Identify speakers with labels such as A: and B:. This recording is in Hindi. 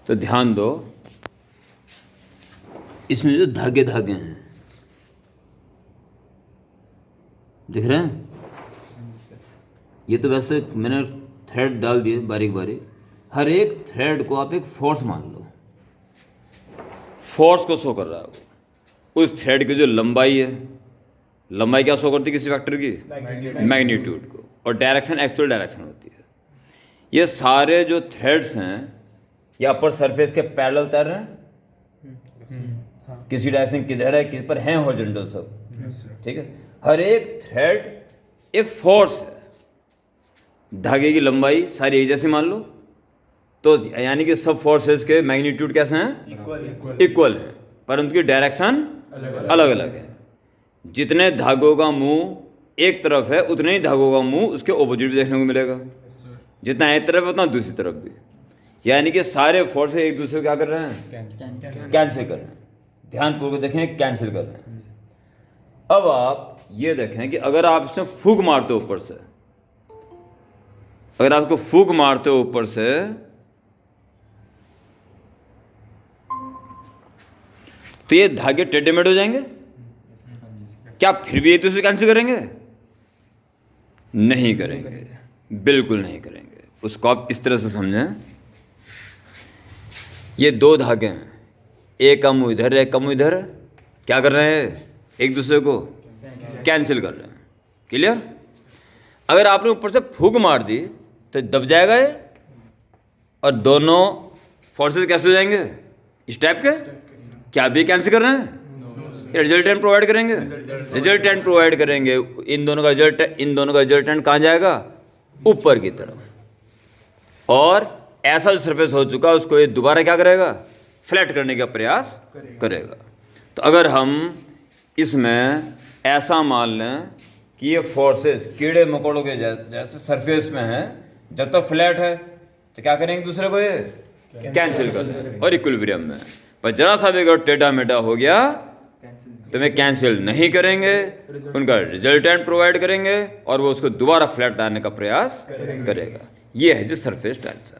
A: तो ध्यान दो, इसमें जो धागे धागे हैं दिख रहे हैं, ये तो वैसे मैंने थ्रेड डाल दिए बारीक बारीक। हर एक थ्रेड को आप एक फोर्स मान लो, फोर्स को शो कर रहा है वो। उस थ्रेड की जो लंबाई है, लंबाई क्या शो करती है किसी वेक्टर की? मैग्नीट्यूड को। और डायरेक्शन एक्चुअल डायरेक्शन होती है। ये सारे जो थ्रेड्स हैं ये अपर सरफेस के पैरेलल तैर रहे हैं, किसी डायरेक्शन किधर है, किस पर हैं, हॉरिजॉन्टल सब, ठीक है। हर एक थ्रेड एक फोर्स है। धागे की लंबाई सारी एक जैसी मान लो, तो यानी कि सब फोर्सेस के मैग्नीट्यूड कैसे हैं? इक्वल हैं, पर उनकी डायरेक्शन अलग अलग है। जितने धागों का मुंह एक तरफ है उतने ही धागों का मुंह उसके ऑपोजिट भी देखने को मिलेगा। जितना एक तरफ है उतना दूसरी तरफ भी, यानी कि सारे फोर्सेस एक दूसरे को क्या कर रहे हैं? कैंसिल कर रहे हैं। ध्यानपूर्वक देखें, कैंसिल कर रहे हैं। अब आप ये देखें कि अगर आप इसमें फूंक मारते हो ऊपर से, अगर आपको फूंक मारते हो ऊपर से, तो ये धागे टेढ़े मेढ़े हो जाएंगे क्या? फिर भी एक दूसरे कैंसिल करेंगे? नहीं करेंगे, बिल्कुल नहीं करेंगे। उसको आप इस तरह से समझें, ये दो धागे हैं, एक का मुंह इधर है, एक का मुंह इधर है, क्या कर रहे हैं? एक दूसरे को कैंसिल कर रहे हैं। क्लियर? अगर आपने ऊपर से फूंक मार दी तो दब जाएगा ये, और दोनों फोर्सेस कैसे हो जाएंगे? इस टाइप के। क्या भी कैंसिल कर रहे हैं? रिजल्टेंट प्रोवाइड करेंगे, रिजल्टेंट प्रोवाइड करेंगे। इन दोनों का रिजल्टेंट कहाँ जाएगा? ऊपर की तरफ। और ऐसा जो सरफेस हो चुका उसको ये दोबारा क्या करेगा? फ्लैट करने का प्रयास करेगा। तो अगर हम इसमें ऐसा मान लें कि ये फोर्सेस कीड़े मकोड़ों के जैसे सरफेस में है, जब तक फ्लैट है तो क्या करेंगे? दूसरे को ये कैंसिल कर दें और इक्विलिब्रियम में। पर जरा सा भी अगर टेढ़ा मेढ़ा हो गया तो वे कैंसिल नहीं करेंगे, उनका रिजल्टेंट प्रोवाइड करेंगे और वो उसको दोबारा फ्लैट लाने का प्रयास करेगा। ये है जो सरफेस टेंशन।